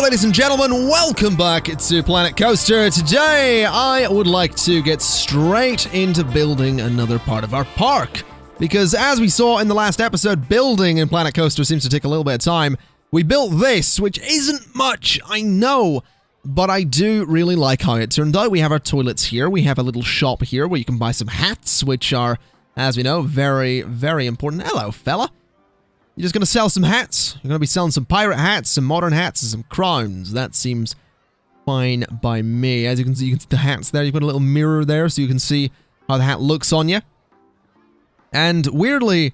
Hello ladies and gentlemen, welcome back to Planet Coaster. Today I would like to get straight into building another part of our park. Because as we saw in the last episode, building in Planet Coaster seems to take a little bit of time. We built this, which isn't much, I know, but I do really like how it turned out. We have our toilets here, we have a little shop here where you can buy some hats, which are, as we know, very, very important. Hello, fella. You're just going to sell some hats? You're going to be selling some pirate hats, some modern hats, and some crowns. That seems fine by me. As you can see the hats there. You've got a little mirror there so you can see how the hat looks on you. And weirdly,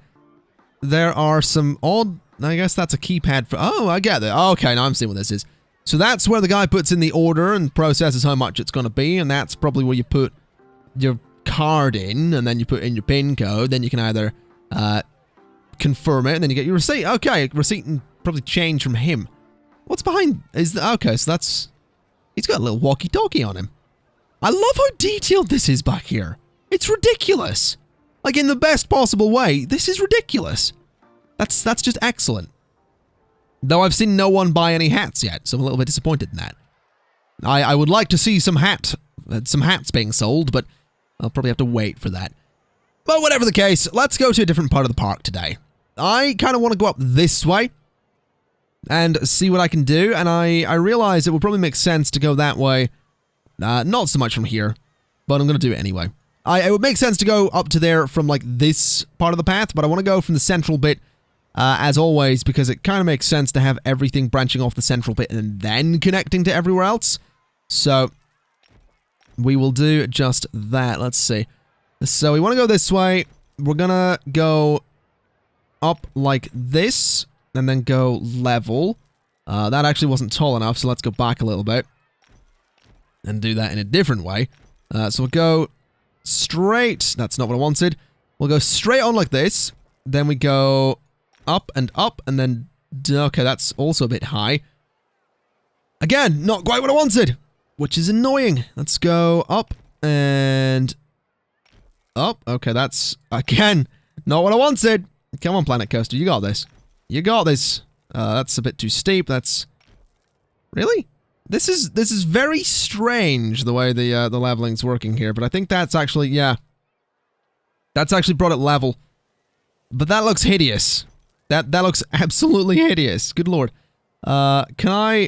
there are some odd... I guess that's a keypad for... Oh, I get it. Okay, now I'm seeing what this is. So that's where the guy puts in the order and processes how much it's going to be. And that's probably where you put your card in. And then you put in your PIN code. Then you can either... confirm it, and then you get your receipt. Okay, receipt and probably change from him. What's behind? Okay, so that's... He's got a little walkie-talkie on him. I love how detailed this is back here. It's ridiculous. Like, in the best possible way. This is ridiculous. That's just excellent. Though I've seen no one buy any hats yet, so I'm a little bit disappointed in that. I would like to see some hats being sold, but I'll probably have to wait for that. But whatever the case, let's go to a different part of the park today. I kind of want to go up this way and see what I can do, and I realize it would probably make sense to go that way. Not so much from here, but I'm going to do it anyway. It would make sense to go up to there from, like, this part of the path, but I want to go from the central bit, as always, because it kind of makes sense to have everything branching off the central bit and then connecting to everywhere else. So, we will do just that. Let's see. So, we want to go this way. We're going to go up like this, and then go level. That actually wasn't tall enough, so let's go back a little bit and do that in a different way. So we'll go straight. That's not what I wanted. We'll go straight on like this. Then we go up, and then... Okay, that's also a bit high. Again, not quite what I wanted, which is annoying. Let's go up and up. Okay, that's, again, not what I wanted. Come on, Planet Coaster, you got this. You got this. That's a bit too steep. That's... Really? This is very strange, the way the leveling's working here, but I think that's actually, yeah. That's actually brought it level. But that looks hideous. That looks absolutely hideous. Good lord. Can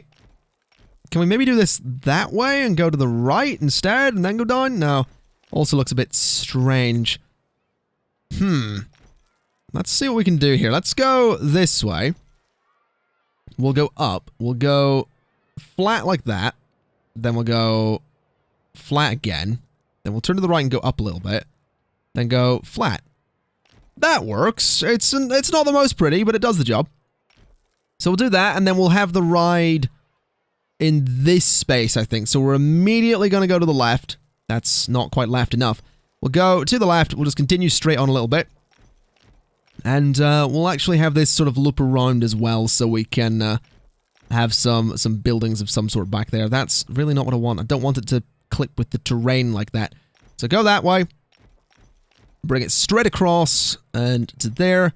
we maybe do this that way and go to the right instead and then go down? No. Also looks a bit strange. Let's see what we can do here. Let's go this way. We'll go up. We'll go flat like that. Then we'll go flat again. Then we'll turn to the right and go up a little bit. Then go flat. That works. It's not the most pretty, but it does the job. So we'll do that, and then we'll have the ride in this space, I think. So we're immediately going to go to the left. That's not quite left enough. We'll go to the left. We'll just continue straight on a little bit. And we'll actually have this sort of loop around as well, so we can have some buildings of some sort back there. That's really not what I want. I don't want it to clip with the terrain like that. So go that way. Bring it straight across and to there.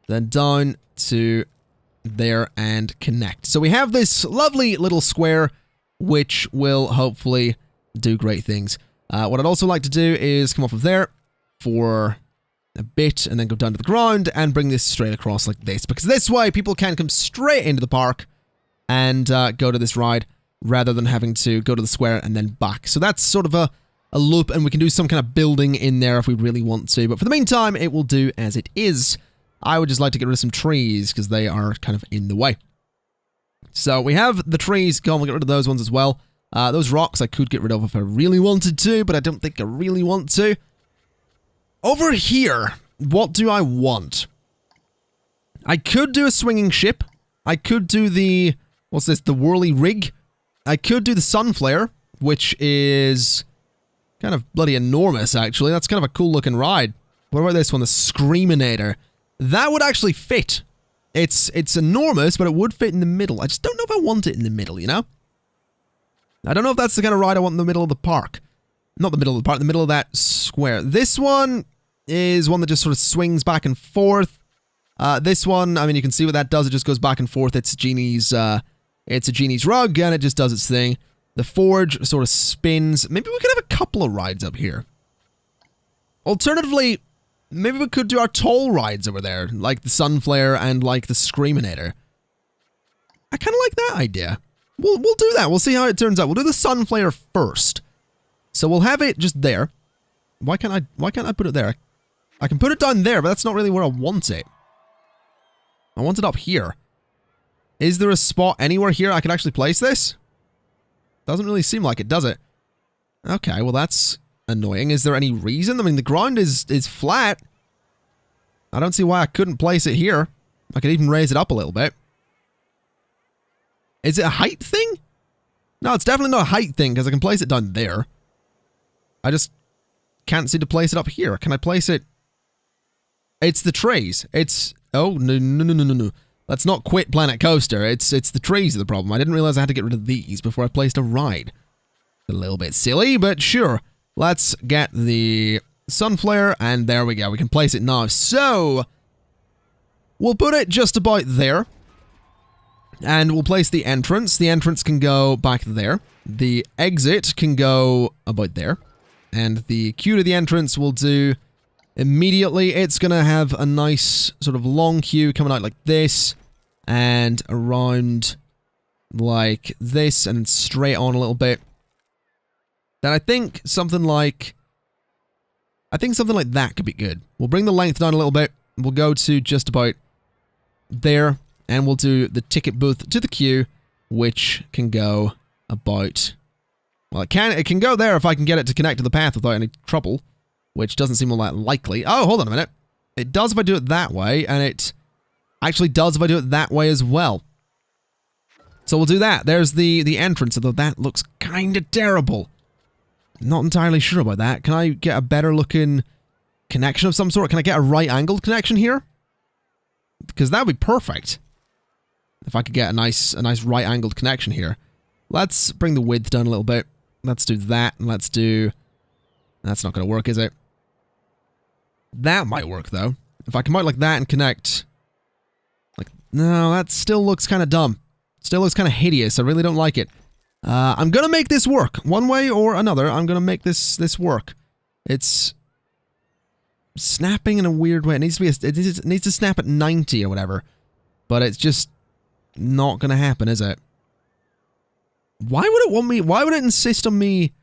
Then down to there and connect. So we have this lovely little square, which will hopefully do great things. What I'd also like to do is come off of there for a bit and then go down to the ground and bring this straight across like this, because this way people can come straight into the park and go to this ride rather than having to go to the square and then back. So that's sort of a loop, and we can do some kind of building in there if we really want to, but for the meantime it will do as it is. I would just like to get rid of some trees because they are kind of in the way. So we have the trees gone. We'll get rid of those ones as well. Those rocks I could get rid of if I really wanted to, but I don't think I really want to. Over here, what do I want? I could do a swinging ship. I could do the... What's this? The whirly rig. I could do the sunflare, which is kind of bloody enormous, actually. That's kind of a cool looking ride. What about this one? The screaminator. That would actually fit. It's enormous, but it would fit in the middle. I just don't know if I want it in the middle, you know? I don't know if that's the kind of ride I want in the middle of the park. Not the middle of the park, the middle of that square. This one is one that just sort of swings back and forth. This one, I mean, you can see what that does. It just goes back and forth. It's It's a genie's rug, and it just does its thing. The forge sort of spins. Maybe we could have a couple of rides up here. Alternatively, maybe we could do our toll rides over there, like the sunflare and like the screaminator. I kind of like that idea. We'll do that. We'll see how it turns out. We'll do the sunflare first. So we'll have it just there. Why can't I put it there? I can put it down there, but that's not really where I want it. I want it up here. Is there a spot anywhere here I could actually place this? Doesn't really seem like it, does it? Okay, well that's annoying. Is there any reason? I mean, the ground is flat. I don't see why I couldn't place it here. I could even raise it up a little bit. Is it a height thing? No, it's definitely not a height thing, because I can place it down there. I just can't seem to place it up here. Can I place it? It's the trees. It's... Oh, no. Let's not quit Planet Coaster. It's the trees are the problem. I didn't realize I had to get rid of these before I placed a ride. A little bit silly, but sure. Let's get the sunflare, and there we go. We can place it now. So, we'll put it just about there. And we'll place the entrance. The entrance can go back there. The exit can go about there. And the queue to the entrance will do immediately. It's going to have a nice sort of long queue coming out like this. And around like this and straight on a little bit. Then I think something like that could be good. We'll bring the length down a little bit. We'll go to just about there. And we'll do the ticket booth to the queue, which can go about... Well, it can go there if I can get it to connect to the path without any trouble, which doesn't seem all that likely. Oh, hold on a minute. It does if I do it that way, and it actually does if I do it that way as well. So we'll do that. There's the entrance, although that looks kind of terrible. Not entirely sure about that. Can I get a better looking connection of some sort? Can I get a right-angled connection here? Because that would be perfect. If I could get a nice right-angled connection here. Let's bring the width down a little bit. Let's do that, and let's do... That's not going to work, is it? That might work, though. If I come out like that and connect... Like, no, that still looks kind of dumb. Still looks kind of hideous. I really don't like it. I'm going to make this work. One way or another, I'm going to make this work. It's... snapping in a weird way. It needs to be it needs to snap at 90 or whatever. But it's just not going to happen, is it? Why would it insist on me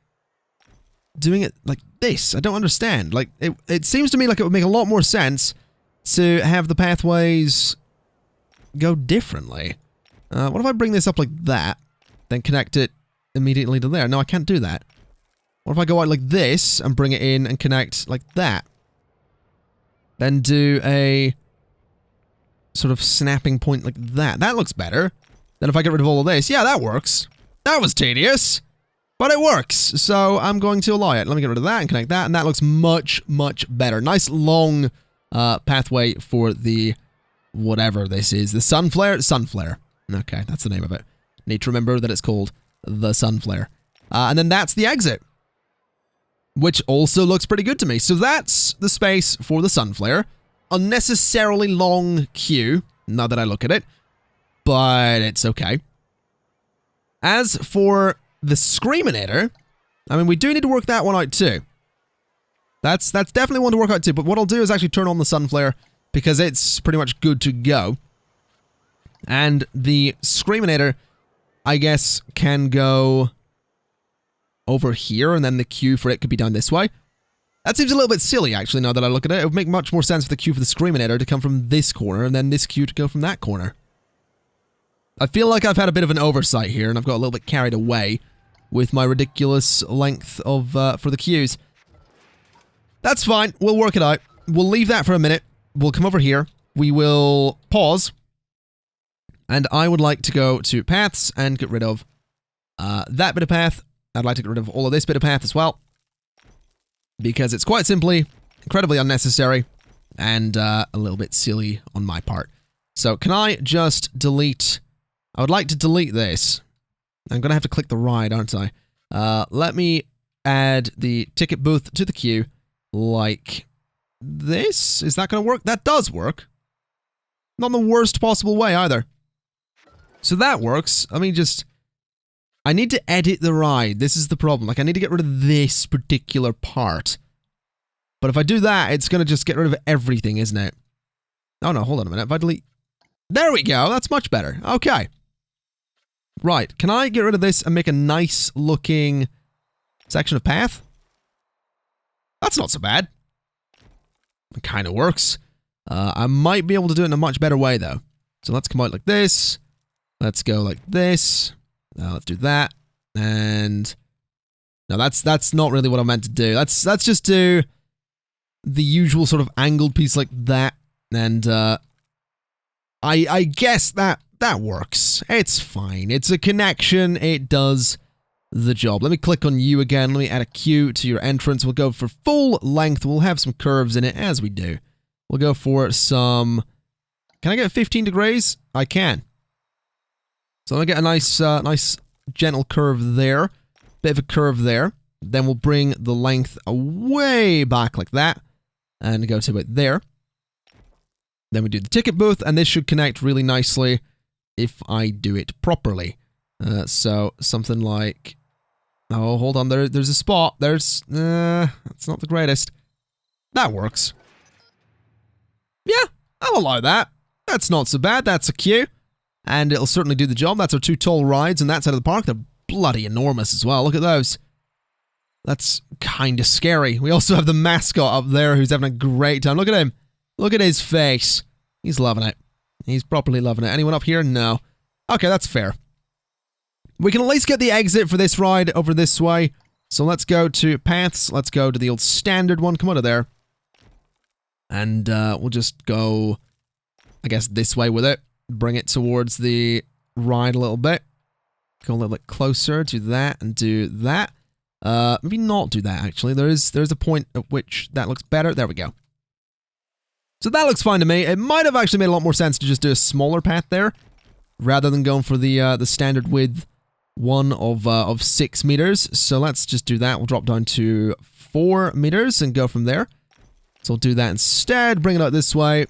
doing it like this? I don't understand. Like, it seems to me like it would make a lot more sense to have the pathways go differently. What if I bring this up like that, then connect it immediately to there? No, I can't do that. What if I go out like this and bring it in and connect like that? Then do a sort of snapping point like that. That looks better. Then if I get rid of all of this, yeah, that works. That was tedious, but it works. So I'm going to allow it. Let me get rid of that and connect that, and that looks much, much better. Nice long pathway for the whatever this is. The sunflare? Sunflare. Okay, that's the name of it. Need to remember that it's called the sunflare. And then that's the exit, which also looks pretty good to me. So that's the space for the sunflare. Unnecessarily long queue, now that I look at it, but it's okay. As for the screaminator, I mean, we do need to work that one out too. That's definitely one to work out too, but what I'll do is actually turn on the sunflare, because it's pretty much good to go. And the screaminator, I guess, can go over here, and then the queue for it could be down this way. That seems a little bit silly, actually, now that I look at it. It would make much more sense for the queue for the screaminator to come from this corner, and then this queue to go from that corner. I feel like I've had a bit of an oversight here, and I've got a little bit carried away with my ridiculous length of for the queues. That's fine. We'll work it out. We'll leave that for a minute. We'll come over here. We will pause. And I would like to go to paths and get rid of that bit of path. I'd like to get rid of all of this bit of path as well, because it's quite simply incredibly unnecessary and a little bit silly on my part. So can I just delete... I would like to delete this. I'm going to have to click the ride, aren't I? Let me add the ticket booth to the queue like this. Is that going to work? That does work. Not in the worst possible way either. So that works. I mean, I need to edit the ride. This is the problem. Like, I need to get rid of this particular part. But if I do that, it's going to just get rid of everything, isn't it? Oh, no, hold on a minute. If I delete... There we go. That's much better. Okay. Right. Can I get rid of this and make a nice-looking section of path? That's not so bad. It kind of works. I might be able to do it in a much better way, though. So let's come out like this. Let's go like this. Let's do that. And... No, that's not really what I meant to do. Let's just do... the usual sort of angled piece like that, and I guess that works. It's fine. It's a connection. It does the job. Let me click on you again. Let me add a queue to your entrance. We'll go for full length. We'll have some curves in it, as we do. We'll go for some... Can I get 15 degrees? I can. So I'm gonna get a nice gentle curve there. Bit of a curve there. Then we'll bring the length way back like that. And go to about there. Then we do the ticket booth, and this should connect really nicely if I do it properly. So something like... Oh, hold on, there's a spot. That's not the greatest. That works. Yeah, I'll allow that. That's not so bad. That's a queue. And it'll certainly do the job. That's our 2 tall rides on that side of the park. They're bloody enormous as well. Look at those. That's kind of scary. We also have the mascot up there who's having a great time. Look at him. Look at his face. He's loving it. He's properly loving it. Anyone up here? No. Okay, that's fair. We can at least get the exit for this ride over this way. So let's go to paths. Let's go to the old standard one. Come out of there. And we'll just go, I guess, this way with it. Bring it towards the ride a little bit. Go a little bit closer. Do that and do that. Maybe not do that, actually. There's a point at which that looks better. There we go. So that looks fine to me. It might have actually made a lot more sense to just do a smaller path there, rather than going for the standard width one of 6 meters. So let's just do that. We'll drop down to 4 meters and go from there. So we'll do that instead. Bring it out this way.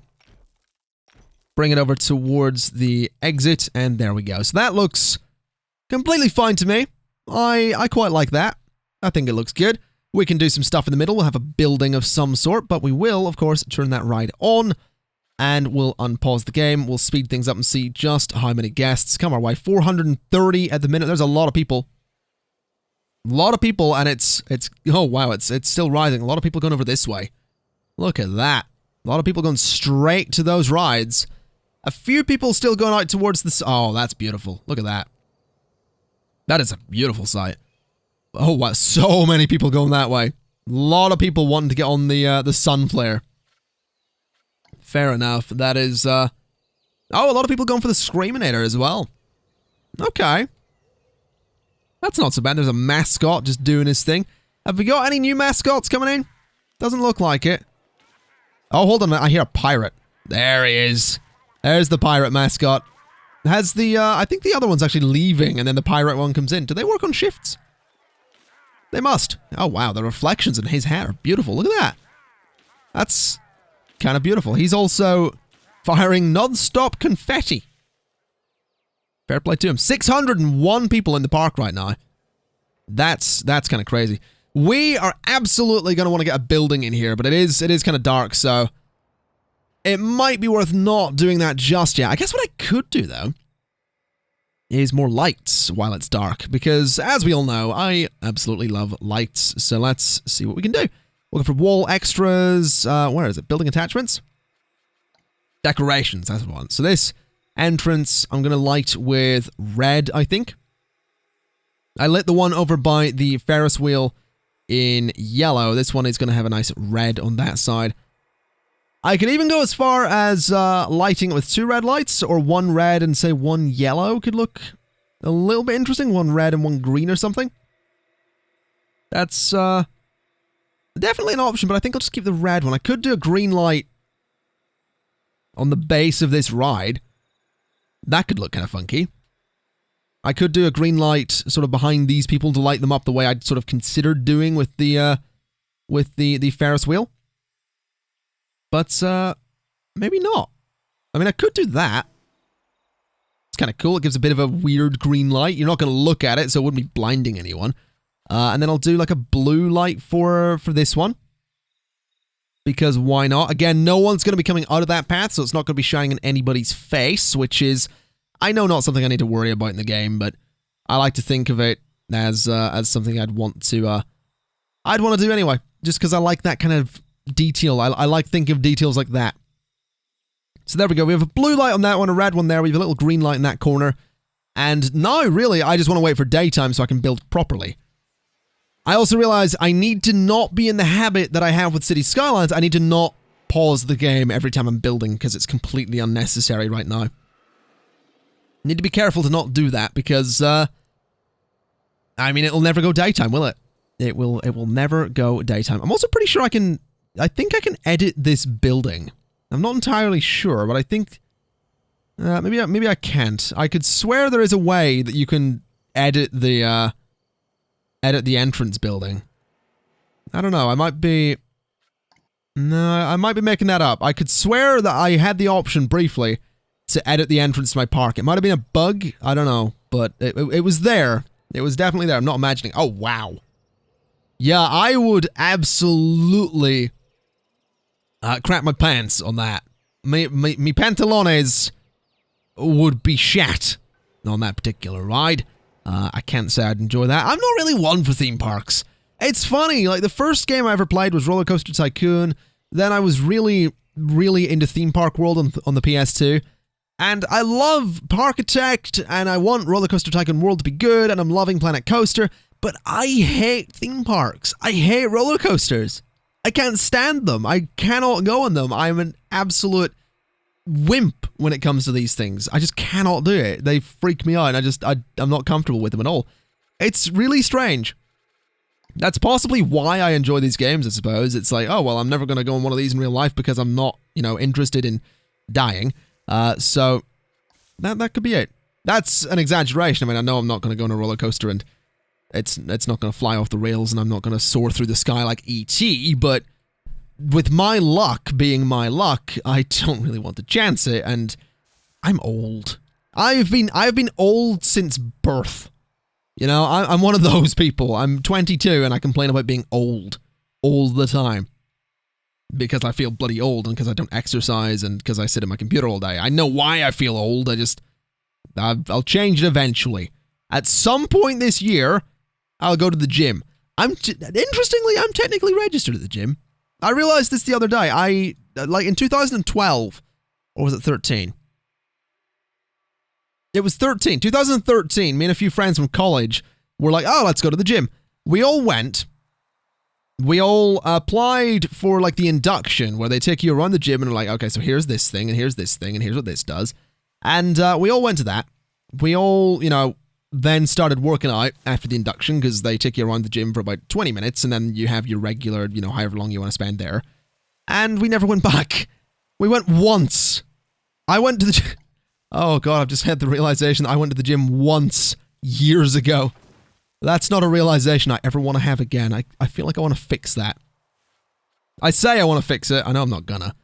Bring it over towards the exit, and there we go. So that looks completely fine to me. I quite like that. I think it looks good. We can do some stuff in the middle. We'll have a building of some sort, but we will, of course, turn that ride on, and we'll unpause the game. We'll speed things up and see just how many guests come our way. 430 at the minute. There's a lot of people. A lot of people, and it's oh wow, it's still rising. A lot of people going over this way. Look at that. A lot of people going straight to those rides. A few people still going out towards the... Oh, that's beautiful. Look at that. That is a beautiful sight. Oh, wow. So many people going that way. A lot of people wanting to get on the sunflare. Fair enough. That is, Oh, a lot of people going for the screaminator as well. Okay. That's not so bad. There's a mascot just doing his thing. Have we got any new mascots coming in? Doesn't look like it. Oh, hold on. I hear a pirate. There he is. There's the pirate mascot. Has the, I think the other one's actually leaving and then the pirate one comes in. Do they work on shifts? They must. Oh, wow. The reflections in his hair are beautiful. Look at that. That's kind of beautiful. He's also firing non-stop confetti. Fair play to him. 601 people in the park right now. That's kind of crazy. We are absolutely going to want to get a building in here, but it is kind of dark, so it might be worth not doing that just yet. I guess what I could do, though, is more lights while it's dark, because as we all know, I absolutely love lights. So let's see what we can do. Looking for wall extras. Where is it? Building attachments? Decorations, that's the one. So this entrance, I'm going to light with red, I think. I lit the one over by the Ferris wheel in yellow. This one is going to have a nice red on that side. I could even go as far as lighting it with 2 red lights, or 1 red and say 1 yellow could look a little bit interesting. 1 red and 1 green or something. That's definitely an option, but I think I'll just keep the red one. I could do a green light on the base of this ride. That could look kind of funky. I could do a green light sort of behind these people to light them up the way I'd sort of considered doing with the Ferris wheel. But maybe not. I mean, I could do that. Let's kind of cool. It gives a bit of a weird green light. You're not going to look at it, so it wouldn't be blinding anyone. And then I'll do like a blue light for this one. Because why not? Again, no one's going to be coming out of that path, so it's not going to be shining in anybody's face, which is, I know, not something I need to worry about in the game, but I like to think of it as something I'd want to do anyway, just because I like that kind of detail. I like thinking of details like that. So there we go. We have a blue light on that one, a red one there. We have a little green light in that corner. And now, really, I just want to wait for daytime so I can build properly. I also realize I need to not be in the habit that I have with City Skylines. I need to not pause the game every time I'm building because it's completely unnecessary right now. I need to be careful to not do that because, I mean, it'll never go daytime, will it? It will never go daytime. I'm also pretty sure I think I can edit this building. I'm not entirely sure, but I think, maybe I can't. I could swear there is a way that you can edit the entrance building. I don't know, I might be making that up. I could swear that I had the option briefly to edit the entrance to my park. It might have been a bug, I don't know, but it was there. It was definitely there, I'm not imagining. Oh, wow. Yeah, I would absolutely crap my pants on that. Me pantalones would be shat on that particular ride. I can't say I'd enjoy that. I'm not really one for theme parks. It's funny, like the first game I ever played was Roller Coaster Tycoon. Then I was really, really into Theme Park World on the PS2. And I love Parkitect, and I want Roller Coaster Tycoon World to be good, and I'm loving Planet Coaster, but I hate theme parks. I hate roller coasters. I can't stand them. I cannot go on them. I'm an absolute wimp when it comes to these things. I just cannot do it. They freak me out, and I'm not comfortable with them at all. It's really strange. That's possibly why I enjoy these games, I suppose. It's like, oh, well, I'm never going to go on one of these in real life because I'm not, interested in dying. So that could be it. That's an exaggeration. I mean, I know I'm not going to go on a roller coaster and it's not going to fly off the rails and I'm not going to soar through the sky like E.T., but with my luck being my luck, I don't really want to chance it, and I'm old. I've been old since birth. I'm one of those people. I'm 22 and I complain about being old all the time. Because I feel bloody old and because I don't exercise and because I sit at my computer all day. I know why I feel old, I'll change it eventually. At some point this year, I'll go to the gym. Interestingly, I'm technically registered at the gym. I realized this the other day. In 2012, or was it 13? It was 13. 2013, me and a few friends from college were like, oh, let's go to the gym. We all went. We all applied for, the induction, where they take you around the gym and are like, okay, so here's this thing, and here's this thing, and here's what this does. And we all went to that. We all, then started working out after the induction, because they take you around the gym for about 20 minutes, and then you have your regular, however long you want to spend there. And we never went back. We went once. I went to the gym. Oh, God, I've just had the realization that I went to the gym once years ago. That's not a realization I ever want to have again. I feel like I want to fix that. I say I want to fix it. I know I'm not gonna.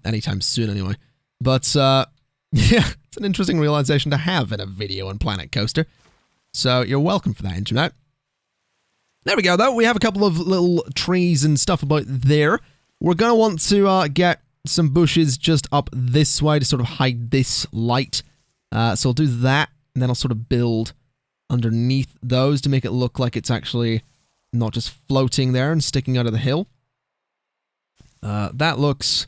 Anytime soon, anyway. But, yeah, it's an interesting realization to have in a video on Planet Coaster. So, you're welcome for that, Internet. There we go, though. We have a couple of little trees and stuff about there. We're going to want to get some bushes just up this way to sort of hide this light. So I'll do that, and then I'll sort of build underneath those to make it look like it's actually not just floating there and sticking out of the hill. That looks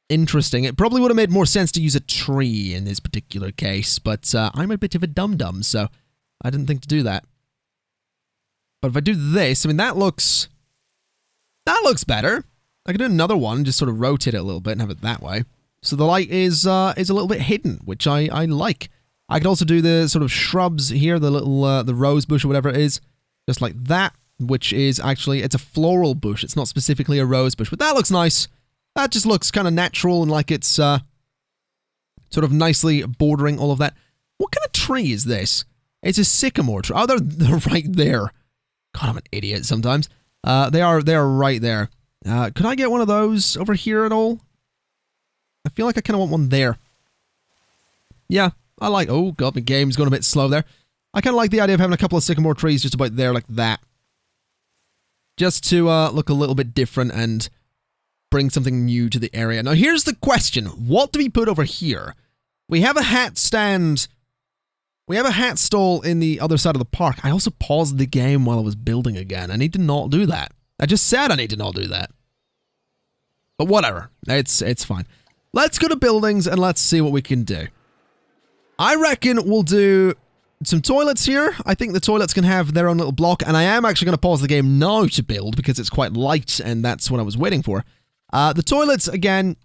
interesting. It probably would have made more sense to use a tree in this particular case, but I'm a bit of a dum-dum, so I didn't think to do that. But if I do this, I mean, that looks better. I could do another one, just sort of rotate it a little bit and have it that way. So the light is a little bit hidden, which I like. I could also do the sort of shrubs here, the little the rose bush or whatever it is, just like that, which is actually, it's a floral bush. It's not specifically a rose bush, but that looks nice. That just looks kind of natural and like it's sort of nicely bordering all of that. What kind of tree is this? It's a sycamore tree. Oh, they're right there. God, I'm an idiot sometimes. They are right there. Could I get one of those over here at all? I feel like I kind of want one there. Yeah, I like... Oh, God, the game's going a bit slow there. I kind of like the idea of having a couple of sycamore trees just about there like that. Just to look a little bit different and bring something new to the area. Now, here's the question. What do we put over here? We have a hat stand... We have a hat stall in the other side of the park. I also paused the game while I was building again. I need to not do that. I just said I need to not do that. But whatever. It's fine. Let's go to buildings and let's see what we can do. I reckon we'll do some toilets here. I think the toilets can have their own little block. And I am actually going to pause the game now to build because it's quite light and that's what I was waiting for. The toilets, again,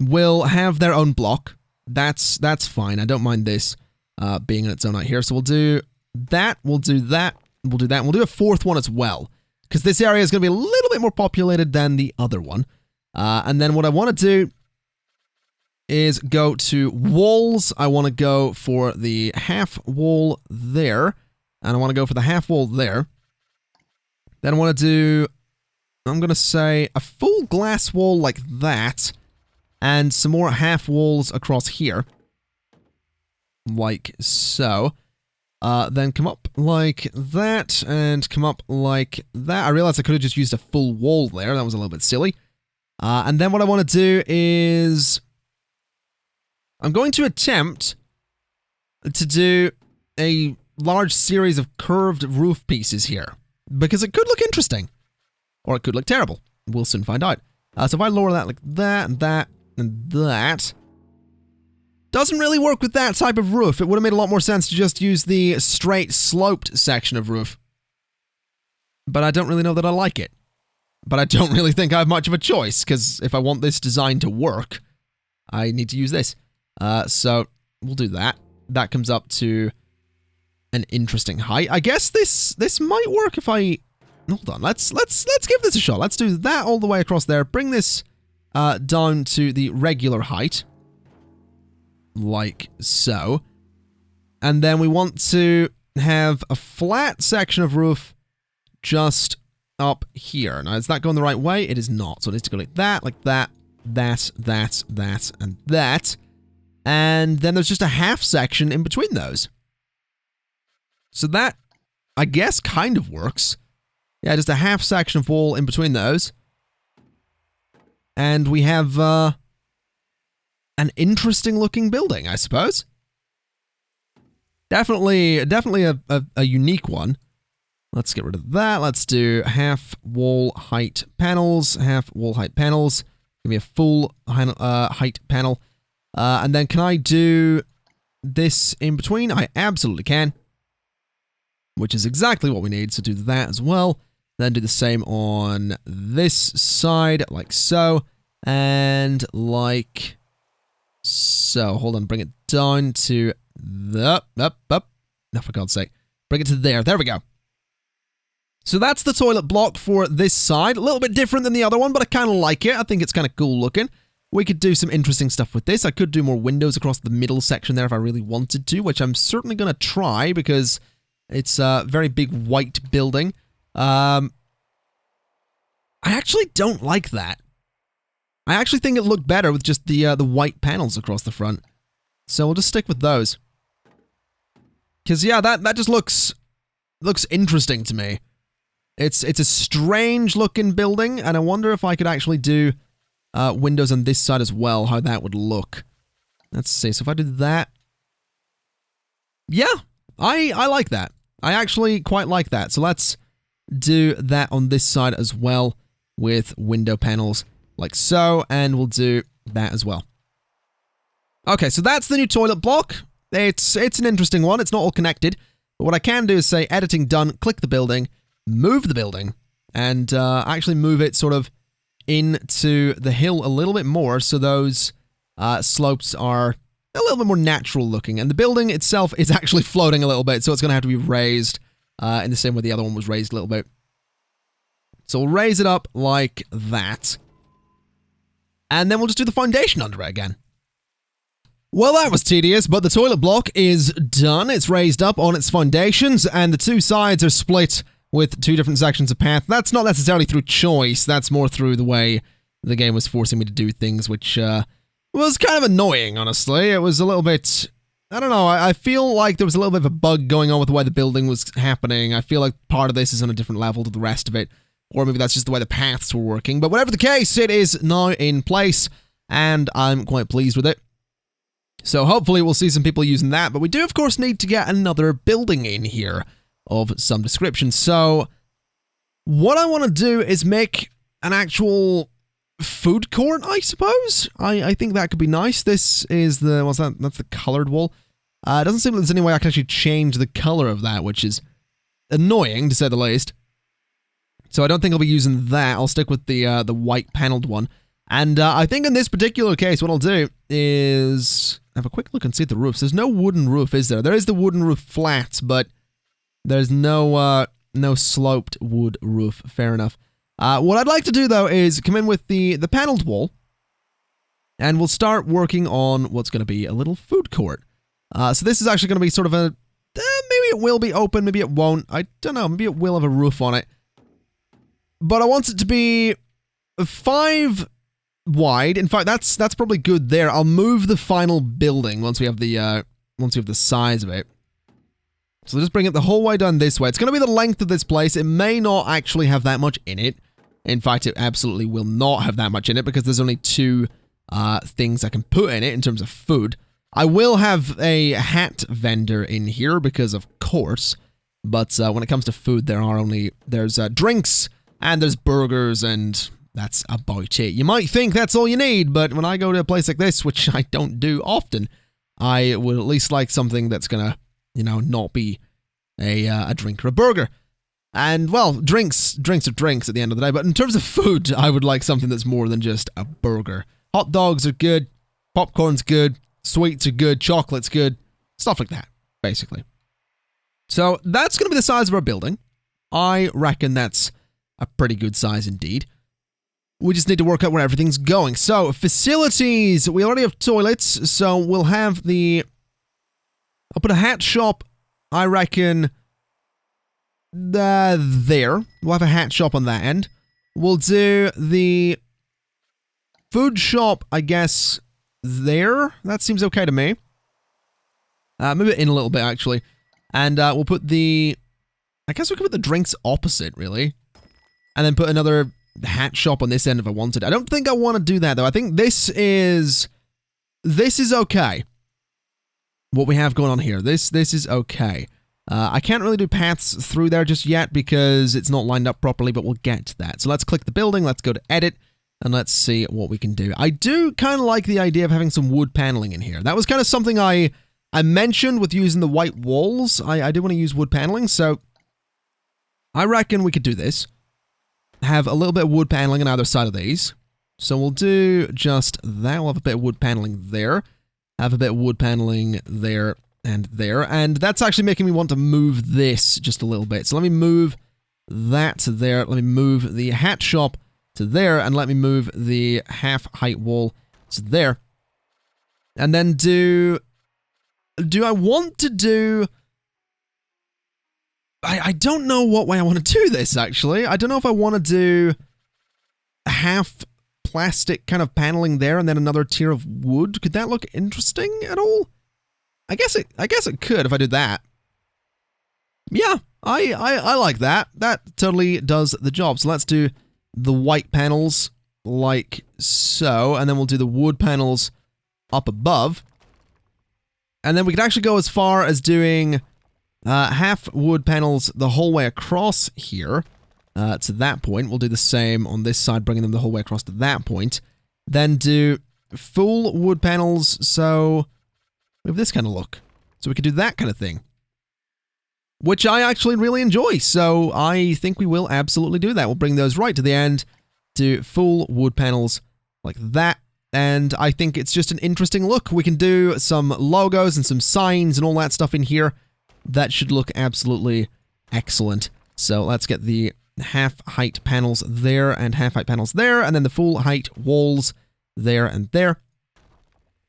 will have their own block. That's fine. I don't mind this. Being in its own right here. So we'll do that, we'll do that, we'll do that, and we'll do a fourth one as well. Because this area is going to be a little bit more populated than the other one. And then what I want to do is go to walls. I want to go for the half wall there. And I want to go for the half wall there. Then I want to do, I'm going to say, a full glass wall like that. And some more half walls across here. Like so. Then come up like that, and come up like that. I realized I could have just used a full wall there. That was a little bit silly. And then what I want to do is... I'm going to attempt to do a large series of curved roof pieces here. Because it could look interesting. Or it could look terrible. We'll soon find out. So if I lower that like that, and that, and that... Doesn't really work with that type of roof. It would have made a lot more sense to just use the straight sloped section of roof. But I don't really know that I like it. But I don't really think I have much of a choice, because if I want this design to work, I need to use this. So we'll do that. That comes up to an interesting height. I guess this might work if I... Hold on, let's give this a shot. Let's do that all the way across there. Bring this down to the regular height. Like so. And then we want to have a flat section of roof just up here. Now, is that going the right way? It is not. So it needs to go like that, that, and that. And then there's just a half section in between those. So that, I guess, kind of works. Yeah, just a half section of wall in between those. And we have, an interesting looking building, I suppose. Definitely a unique one. Let's get rid of that. Let's do half wall height panels. Half wall height panels. Give me a full height panel. And then can I do this in between? I absolutely can. Which is exactly what we need. So do that as well. Then do the same on this side, like so. And like... So, hold on, bring it down to the, up, no, for God's sake. Bring it to there we go. So that's the toilet block for this side. A little bit different than the other one, but I kind of like it. I think it's kind of cool looking. We could do some interesting stuff with this. I could do more windows across the middle section there if I really wanted to, which I'm certainly going to try because it's a very big white building. I actually don't like that. I actually think it looked better with just the white panels across the front. So we'll just stick with those. Because, yeah, that just looks interesting to me. It's a strange-looking building, and I wonder if I could actually do windows on this side as well, how that would look. Let's see, so if I do that... Yeah, I like that. I actually quite like that. So let's do that on this side as well with window panels. Like so, and we'll do that as well. Okay, so that's the new toilet block. It's an interesting one. It's not all connected. But what I can do is say, editing done, click the building, move the building, and actually move it sort of into the hill a little bit more so those slopes are a little bit more natural looking. And the building itself is actually floating a little bit, so it's going to have to be raised in the same way the other one was raised a little bit. So we'll raise it up like that. And then we'll just do the foundation under it again. Well, that was tedious, but the toilet block is done. It's raised up on its foundations, and the two sides are split with two different sections of path. That's not necessarily through choice, that's more through the way the game was forcing me to do things, which was kind of annoying, honestly. It was a little bit I don't know, I feel like there was a little bit of a bug going on with the way the building was happening. I feel like part of this is on a different level to the rest of it, or maybe that's just the way the paths were working. But whatever the case, it is now in place, and I'm quite pleased with it. So hopefully we'll see some people using that, but we do of course need to get another building in here of some description. So what I want to do is make an actual food court, I suppose. I think that could be nice. This is the, what's that? That's the colored wall. It doesn't seem like there's any way I can actually change the color of that, which is annoying to say the least. So I don't think I'll be using that. I'll stick with the white paneled one. And I think in this particular case, what I'll do is have a quick look and see at the roofs. There's no wooden roof, is there? There is the wooden roof flats, but there's no sloped wood roof. Fair enough. What I'd like to do, though, is come in with the paneled wall, and we'll start working on what's going to be a little food court. So this is actually going to be sort of a... maybe it will be open, maybe it won't. I don't know, maybe it will have a roof on it. But I want it to be 5 wide. In fact, that's probably good there. I'll move the final building once we have the size of it. So just bring it the whole way down this way. It's going to be the length of this place. It may not actually have that much in it. In fact, it absolutely will not have that much in it because there's only 2 things I can put in it in terms of food. I will have a hat vendor in here because of course, but when it comes to food, there's drinks and there's burgers and that's about it. You might think that's all you need, but when I go to a place like this, which I don't do often, I would at least like something that's gonna, not be a drink or a burger. And, well, drinks are drinks at the end of the day, but in terms of food, I would like something that's more than just a burger. Hot dogs are good, popcorn's good, sweets are good, chocolate's good, stuff like that, basically. So, that's going to be the size of our building. I reckon that's a pretty good size indeed. We just need to work out where everything's going. So, facilities, we already have toilets, so we'll have I'll put a hat shop, I reckon, there. We'll have a hat shop on that end. We'll do the food shop, I guess, there. That seems okay to me. Move it in a little bit, actually. And we'll put I guess we could put the drinks opposite, really. And then put another hat shop on this end if I wanted. I don't think I want to do that, though. I think this is okay. What we have going on here. This is okay. I can't really do paths through there just yet because it's not lined up properly, but we'll get to that. So let's click the building, let's go to edit, and let's see what we can do. I do kind of like the idea of having some wood paneling in here. That was kind of something I mentioned with using the white walls. I do want to use wood paneling, so I reckon we could do this. Have a little bit of wood paneling on either side of these. So we'll do just that. We'll have a bit of wood paneling there. Have a bit of wood paneling there and there. And that's actually making me want to move this just a little bit. So let me move that to there. Let me move the hat shop to there. And let me move the half height wall to there. And then do I want to do... I don't know what way I want to do this, actually. I don't know if I want to do half plastic kind of paneling there and then another tier of wood. Could that look interesting at all? I guess it could if I did that. Yeah, I like that. That totally does the job. So let's do the white panels like so, and then we'll do the wood panels up above. And then we could actually go as far as doing half wood panels the whole way across here to that point. We'll do the same on this side, bringing them the whole way across to that point. Then do full wood panels, so we have this kind of look. So we could do that kind of thing, which I actually really enjoy. So I think we will absolutely do that. We'll bring those right to the end, do full wood panels like that. And I think it's just an interesting look. We can do some logos and some signs and all that stuff in here. That should look absolutely excellent. So let's get the half height panels there and half height panels there, and then the full height walls there and there.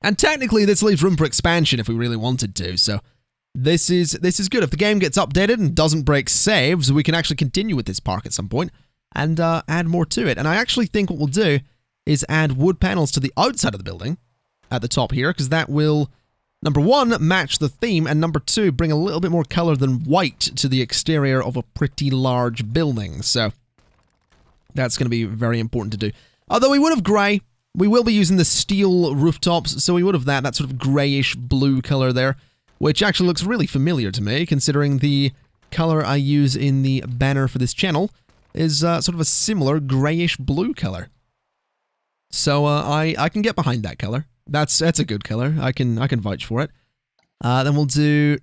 And technically this leaves room for expansion if we really wanted to. So this is good. If the game gets updated and doesn't break saves, we can actually continue with this park at some point and add more to it. And I actually think what we'll do is add wood panels to the outside of the building at the top here, because that will Number 1, match the theme, and number 2, bring a little bit more color than white to the exterior of a pretty large building. So that's going to be very important to do. Although we would have grey, we will be using the steel rooftops, so we would have that sort of greyish blue color there, which actually looks really familiar to me, considering the color I use in the banner for this channel is sort of a similar greyish blue color. So I can get behind that color. That's a good color. I can vouch for it. Then we'll do,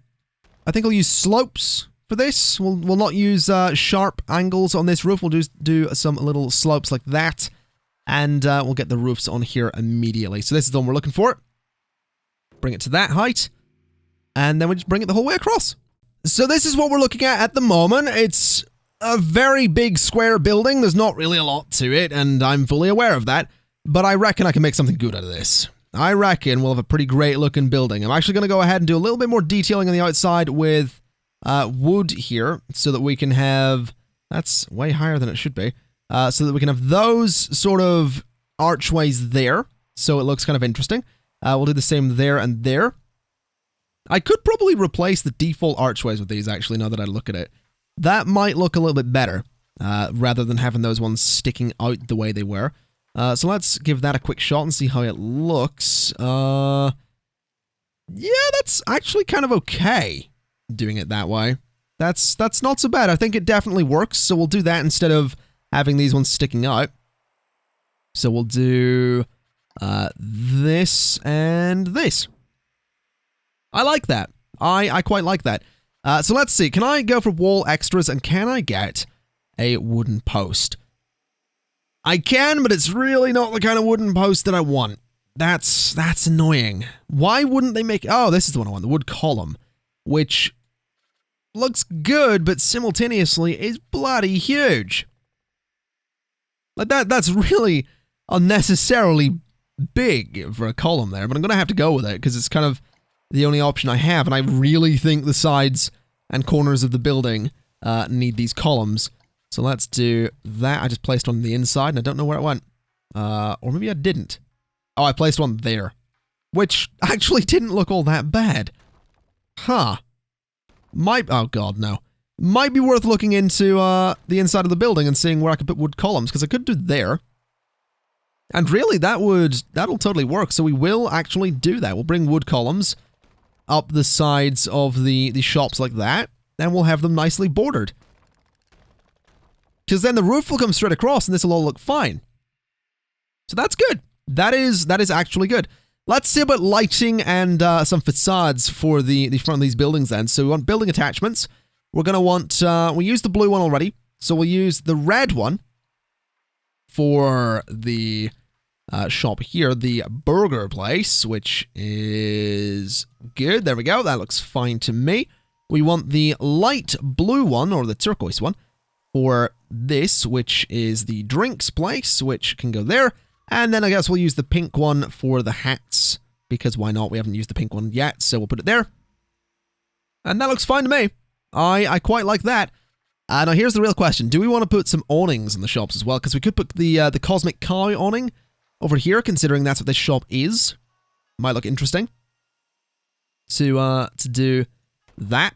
I think I'll use slopes for this. We'll not use sharp angles on this roof. We'll just do some little slopes like that. And we'll get the roofs on here immediately. So this is the one we're looking for. Bring it to that height. And then we just bring it the whole way across. So this is what we're looking at the moment. It's a very big square building. There's not really a lot to it, and I'm fully aware of that. But I reckon I can make something good out of this. I reckon we'll have a pretty great looking building. I'm actually going to go ahead and do a little bit more detailing on the outside with wood here, so that we can have... That's way higher than it should be. So that we can have those sort of archways there, so it looks kind of interesting. We'll do the same there and there. I could probably replace the default archways with these, actually, now that I look at it. That might look a little bit better, rather than having those ones sticking out the way they were. So let's give that a quick shot and see how it looks. Yeah, that's actually kind of okay, doing it that way. That's not so bad. I think it definitely works, so we'll do that instead of having these ones sticking out. So we'll do this and this. I like that. I quite like that. So let's see. Can I go for wall extras and can I get a wooden post? I can, but it's really not the kind of wooden post that I want. That's annoying. Why wouldn't they make... Oh, this is the one I want. The wood column. Which looks good, but simultaneously is bloody huge. Like that's really unnecessarily big for a column there, but I'm going to have to go with it because it's kind of the only option I have, and I really think the sides and corners of the building need these columns. So let's do that. I just placed one on the inside, and I don't know where it went. Or maybe I didn't. Oh, I placed one there, which actually didn't look all that bad. Huh. Oh god, no. Might be worth looking into the inside of the building and seeing where I could put wood columns, because I could do there. And really, that'll totally work, so we will actually do that. We'll bring wood columns up the sides of the shops like that, and we'll have them nicely bordered. Because then the roof will come straight across, and this will all look fine. So that's good. That is actually good. Let's see about lighting and some facades for the front of these buildings then. So we want building attachments. We're going to want, we used the blue one already, so we'll use the red one for the shop here, the burger place, which is good. There we go. That looks fine to me. We want the light blue one, or the turquoise one, for this, which is the drinks place, which can go there. And then I guess we'll use the pink one for the hats, because why not? We haven't used the pink one yet, so we'll put it there. And that looks fine to me. I quite like that. Now here's the real question. Do we want to put some awnings in the shops as well? Because we could put the Cosmic Cow awning over here, considering that's what this shop is. Might look interesting. To do that.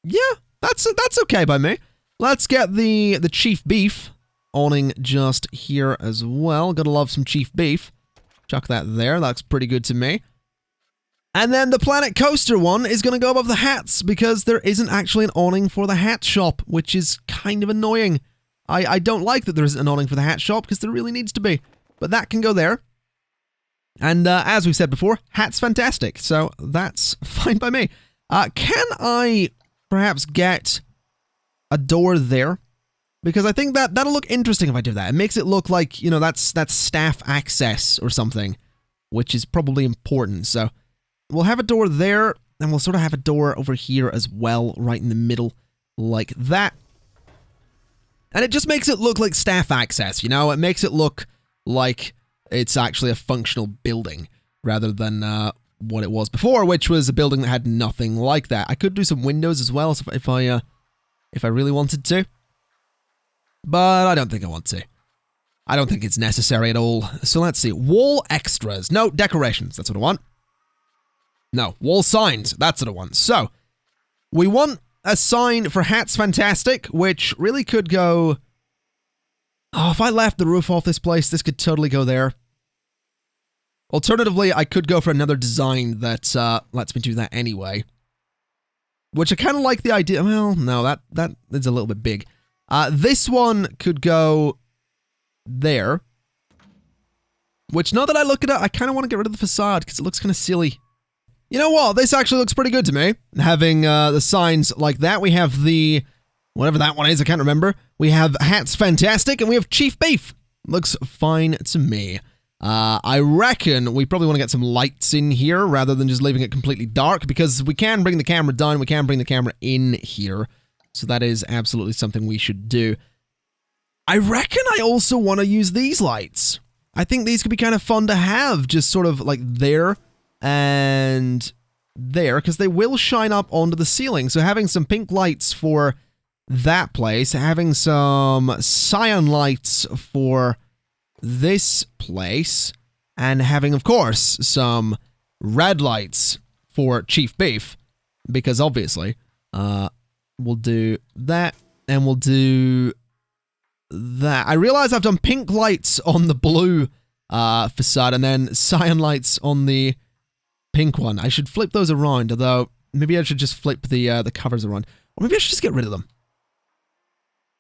Yeah, that's okay by me. Let's get the Chief Beef awning just here as well. Gotta love some Chief Beef. Chuck that there. That looks pretty good to me. And then the Planet Coaster one is going to go above the hats because there isn't actually an awning for the hat shop, which is kind of annoying. I don't like that there isn't an awning for the hat shop because there really needs to be. But that can go there. And as we've said before, hat's fantastic. So that's fine by me. Can I perhaps get a door there? Because I think that'll look interesting if I do that. It makes it look like, you know, that's staff access or something, which is probably important. So we'll have a door there, and we'll sort of have a door over here as well, right in the middle, like that. And it just makes it look like staff access, you know? It makes it look like it's actually a functional building, rather than what it was before, which was a building that had nothing like that. I could do some windows as well, if I really wanted to. But I don't think I want to. I don't think it's necessary at all. So let's see. Wall extras. No, decorations. That's what I want. No, wall signs. That's the one. So, we want a sign for Hats Fantastic, which really could go... Oh, if I left the roof off this place, this could totally go there. Alternatively, I could go for another design that lets me do that anyway. Which I kind of like the idea. Well, no, that is a little bit big. This one could go there. Which, now that I look at it, I kind of want to get rid of the facade because it looks kind of silly. You know what? This actually looks pretty good to me. Having the signs like that. We have the... whatever that one is, I can't remember. We have Hats Fantastic, and we have Chief Beef. Looks fine to me. I reckon we probably want to get some lights in here rather than just leaving it completely dark, because we can bring the camera down, we can bring the camera in here. So that is absolutely something we should do. I reckon I also want to use these lights. I think these could be kind of fun to have, just sort of like there and there, because they will shine up onto the ceiling. So having some pink lights for that place, having some cyan lights for this place, and having, of course, some red lights for Chief Beef, because obviously, we'll do that, and we'll do that. I realize I've done pink lights on the blue facade, and then cyan lights on the pink one. I should flip those around, although maybe I should just flip the covers around, or maybe I should just get rid of them.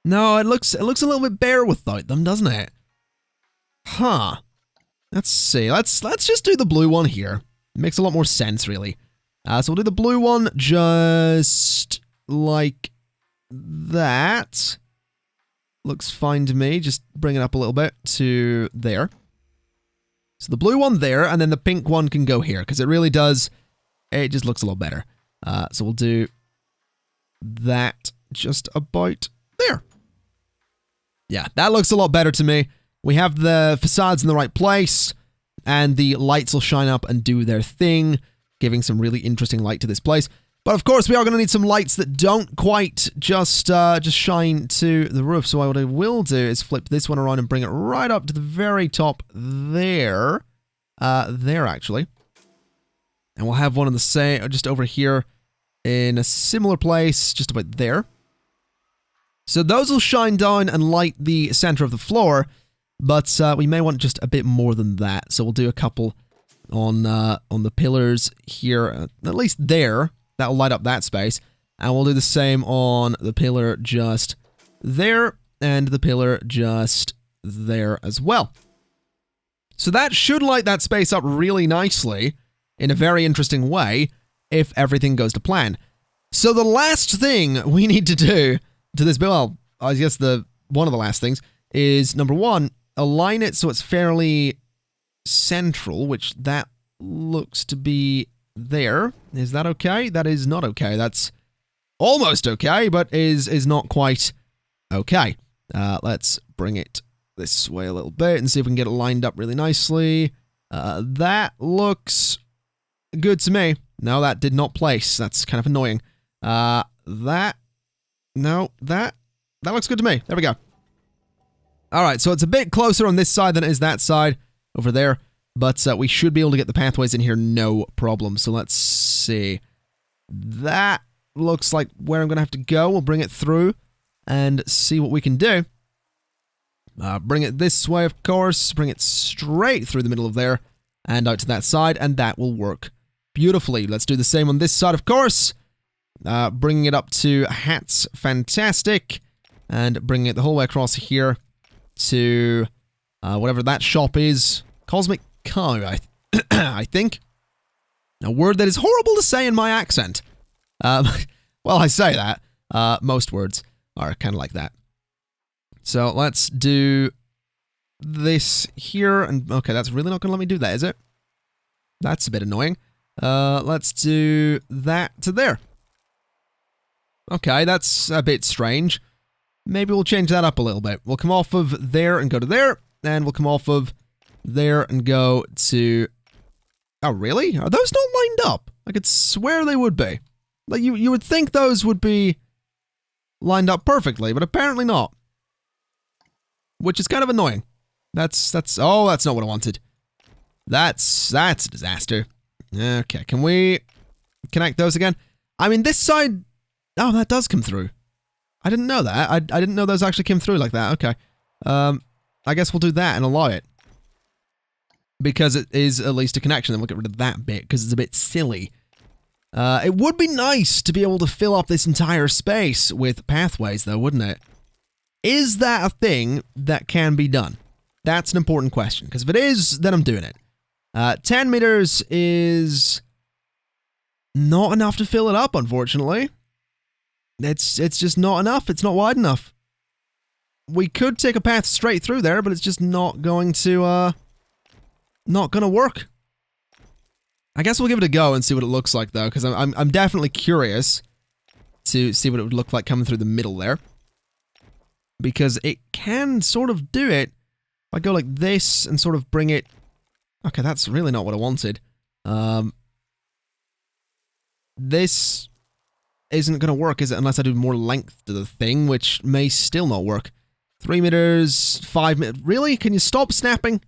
No, it looks a little bit bare without them, doesn't it? Huh. Let's see. Let's just do the blue one here. It makes a lot more sense, really. So we'll do the blue one just like that. Looks fine to me. Just bring it up a little bit to there. So the blue one there, and then the pink one can go here, because it really does... it just looks a lot better. So we'll do that just about there. Yeah, that looks a lot better to me. We have the facades in the right place, and the lights will shine up and do their thing, giving some really interesting light to this place. But of course, we are going to need some lights that don't quite just shine to the roof. So what I will do is flip this one around and bring it right up to the very top there. There, actually. And we'll have one in the same, just over here in a similar place, just about there. So those will shine down and light the center of the floor, but we may want just a bit more than that. So we'll do a couple on the pillars here, at least there. That'll light up that space. And we'll do the same on the pillar just there, and the pillar just there as well. So that should light that space up really nicely, in a very interesting way, if everything goes to plan. So the last thing we need to do to this build, well, I guess one of the last things, is number one, align it so it's fairly central, which that looks to be there. Is that okay? That is not okay. That's almost okay, but is not quite okay. Let's bring it this way a little bit and see if we can get it lined up really nicely. That looks good to me. No, that did not place. That's kind of annoying. That looks good to me. There we go. Alright, so it's a bit closer on this side than it is that side over there, but we should be able to get the pathways in here no problem. So let's see. That looks like where I'm going to have to go. We'll bring it through and see what we can do. Bring it this way, of course. Bring it straight through the middle of there and out to that side, and that will work beautifully. Let's do the same on this side, of course. Bringing it up to Hats Fantastic, and bringing it the whole way across here to whatever that shop is. Cosmic Cow, I think. A word that is horrible to say in my accent. Well, I say that. Most words are kind of like that. So let's do this here, and okay, that's really not going to let me do that, is it? That's a bit annoying. Let's do that to there. Okay, that's a bit strange. Maybe we'll change that up a little bit. We'll come off of there and go to there, and we'll come off of there and go to... Oh, really? Are those not lined up? I could swear they would be. Like, you would think those would be lined up perfectly, but apparently not. Which is kind of annoying. Oh, that's not what I wanted. That's a disaster. Okay, can we connect those again? I mean, this side... Oh, that does come through. I didn't know that. I didn't know those actually came through like that. Okay. I guess we'll do that and allow it. Because it is at least a connection, then we'll get rid of that bit, because it's a bit silly. It would be nice to be able to fill up this entire space with pathways, though, wouldn't it? Is that a thing that can be done? That's an important question, because if it is, then I'm doing it. 10 meters is not enough to fill it up, unfortunately. It's just not enough. It's not wide enough. We could take a path straight through there, but it's just not going to, not gonna work. I guess we'll give it a go and see what it looks like, though, because I'm definitely curious to see what it would look like coming through the middle there. Because it can sort of do it. If I go like this and sort of bring it... Okay, that's really not what I wanted. This isn't going to work, is it? Unless I do more length to the thing, which may still not work. 3 meters, 5 meters... Really? Can you stop snapping?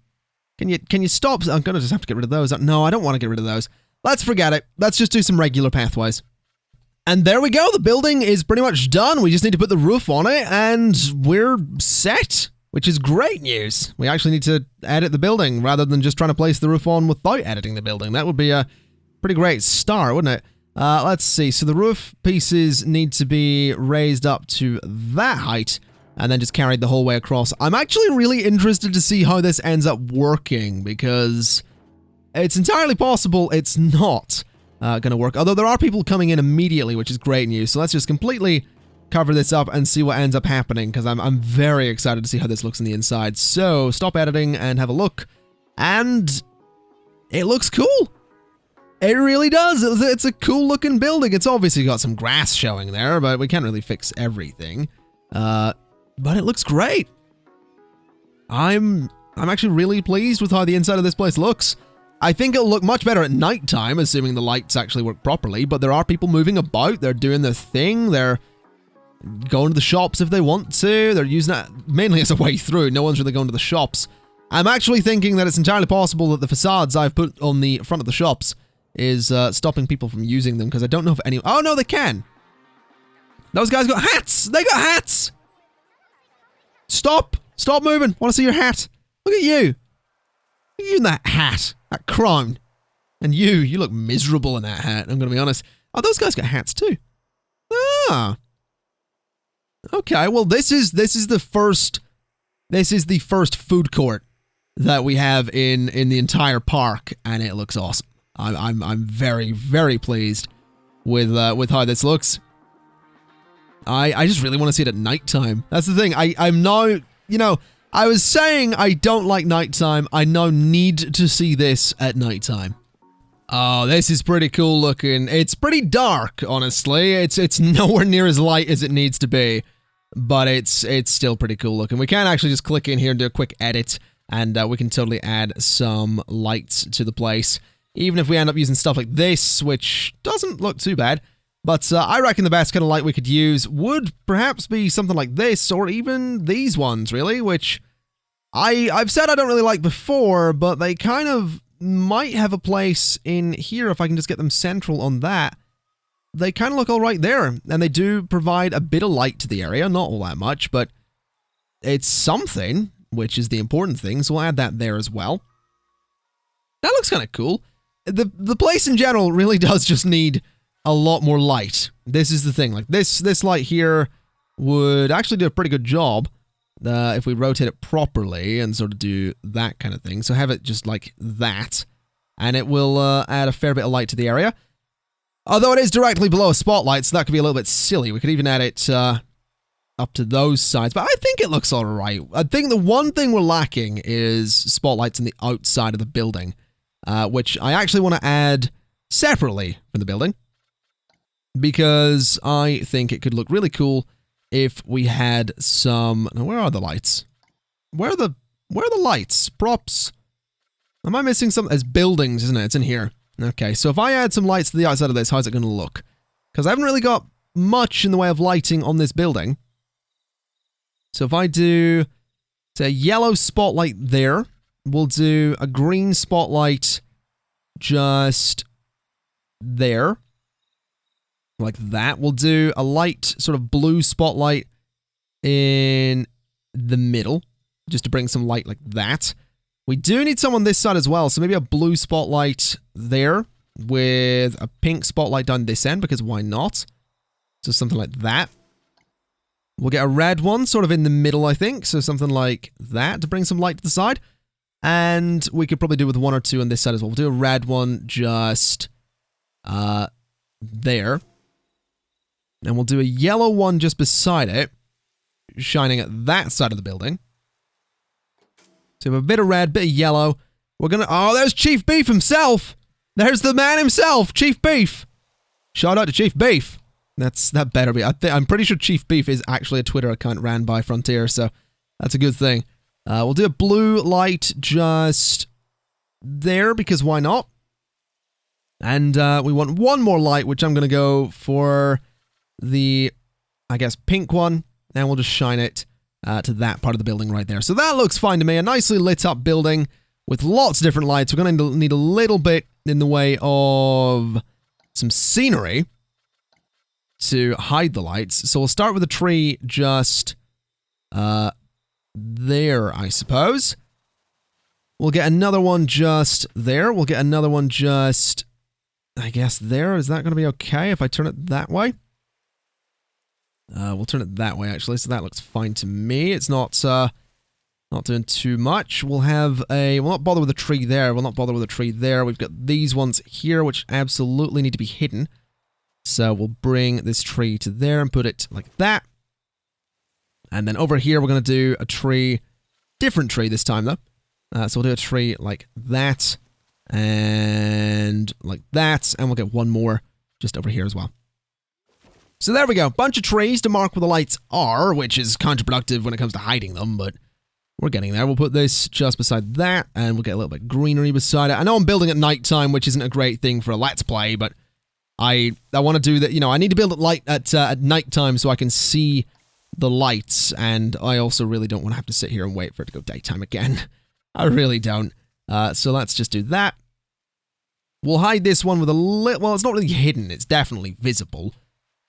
Can you stop? I'm going to just have to get rid of those. No, I don't want to get rid of those. Let's forget it. Let's just do some regular pathways. And there we go. The building is pretty much done. We just need to put the roof on it, and we're set, which is great news. We actually need to edit the building rather than just trying to place the roof on without editing the building. That would be a pretty great start, wouldn't it? Let's see. So the roof pieces need to be raised up to that height, and then just carried the whole way across. I'm actually really interested to see how this ends up working, because it's entirely possible it's not going to work. Although there are people coming in immediately, which is great news. So let's just completely cover this up and see what ends up happening, because I'm very excited to see how this looks on the inside. So stop editing and have a look. And it looks cool. It really does. It's a cool looking building. It's obviously got some grass showing there, but we can't really fix everything. But it looks great. I'm actually really pleased with how the inside of this place looks. I think it'll look much better at nighttime, assuming the lights actually work properly, but there are people moving about, they're doing their thing, they're going to the shops if they want to, they're using that mainly as a way through, no one's really going to the shops. I'm actually thinking that it's entirely possible that the facades I've put on the front of the shops is stopping people from using them, because I don't know if any... Oh no, they can! Those guys got hats! They got hats! Stop! Stop moving! Want to see your hat? Look at you! Look at you in that hat! That crown! And you look miserable in that hat, I'm gonna be honest. Oh, those guys got hats too. Ah! Okay, well this is the first food court that we have in the entire park, and it looks awesome. I'm very, very pleased with how this looks. I just really want to see it at nighttime. That's the thing. I'm now, you know, I was saying I don't like nighttime. I now need to see this at nighttime. Oh, this is pretty cool looking. It's pretty dark, honestly. It's nowhere near as light as it needs to be, but it's still pretty cool looking. We can actually just click in here and do a quick edit, and we can totally add some lights to the place. Even if we end up using stuff like this, which doesn't look too bad. But I reckon the best kind of light we could use would perhaps be something like this, or even these ones, really, which I've said I don't really like before, but they kind of might have a place in here if I can just get them central on that. They kind of look all right there, and they do provide a bit of light to the area, not all that much, but it's something, which is the important thing, so we'll add that there as well. That looks kind of cool. The place in general really does just need a lot more light. This is the thing. Like this light here would actually do a pretty good job if we rotate it properly and sort of do that kind of thing. So have it just like that, and it will add a fair bit of light to the area. Although it is directly below a spotlight, so that could be a little bit silly. We could even add it up to those sides, but I think it looks all right. I think the one thing we're lacking is spotlights on the outside of the building, which I actually want to add separately from the building, because I think it could look really cool if we had some... Now, where are the lights? Where are the lights? Props? Am I missing something? It's buildings, isn't it? It's in here. Okay, so if I add some lights to the outside of this, how's it going to look? Because I haven't really got much in the way of lighting on this building. So if I do, say, a yellow spotlight there, we'll do a green spotlight just there. Like that. We'll do a light sort of blue spotlight in the middle, just to bring some light like that. We do need some on this side as well, so maybe a blue spotlight there with a pink spotlight down this end, because why not? So something like that. We'll get a red one sort of in the middle, I think, so something like that to bring some light to the side. And we could probably do with one or two on this side as well. We'll do a red one just there. And we'll do a yellow one just beside it, shining at that side of the building. So we have a bit of red, bit of yellow. We're gonna... Oh, there's Chief Beef himself! There's the man himself, Chief Beef! Shout out to Chief Beef. That better be... I'm pretty sure Chief Beef is actually a Twitter account ran by Frontier, so that's a good thing. We'll do a blue light just there, because why not? And we want one more light, which I'm gonna go for the, I guess, pink one. And we'll just shine it to that part of the building right there. So that looks fine to me. A nicely lit up building with lots of different lights. We're going to need a little bit in the way of some scenery to hide the lights. So we'll start with a tree just there, I suppose. We'll get another one just there. We'll get another one just, I guess, there. Is that going to be okay if I turn it that way? We'll turn it that way, actually, so that looks fine to me. It's not doing too much. We'll have a... We'll not bother with a tree there. We'll not bother with a tree there. We've got these ones here, which absolutely need to be hidden. So we'll bring this tree to there and put it like that. And then over here, we're going to do a tree... Different tree this time, though. So we'll do a tree like that. And like that. And we'll get one more just over here as well. So there we go, bunch of trees to mark where the lights are, which is counterproductive when it comes to hiding them, but we're getting there. We'll put this just beside that, and we'll get a little bit of greenery beside it. I know I'm building at nighttime, which isn't a great thing for a Let's Play, but I want to do that, you know, I need to build at light at nighttime so I can see the lights, and I also really don't want to have to sit here and wait for it to go daytime again. I really don't. So let's just do that. We'll hide this one with a little... Well, it's not really hidden, it's definitely visible.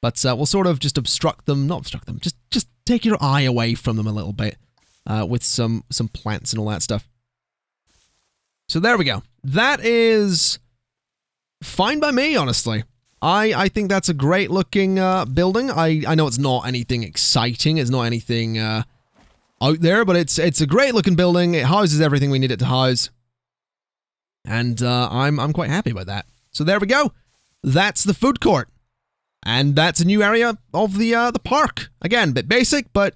But we'll sort of just obstruct them, not obstruct them, just take your eye away from them a little bit with some plants and all that stuff. So there we go. That is fine by me, honestly. I think that's a great looking building. I know it's not anything exciting, it's not anything out there, but it's a great looking building. It houses everything we need it to house. And I'm quite happy about that. So there we go. That's the food court. And that's a new area of the park. Again, a bit basic, but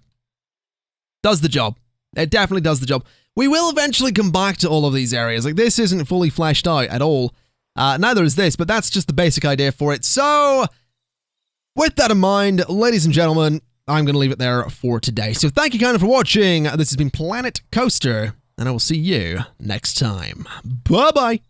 does the job. It definitely does the job. We will eventually come back to all of these areas. Like, this isn't fully fleshed out at all. Neither is this, but that's just the basic idea for it. So, with that in mind, ladies and gentlemen, I'm going to leave it there for today. So thank you kind of for watching. This has been Planet Coaster, and I will see you next time. Bye-bye.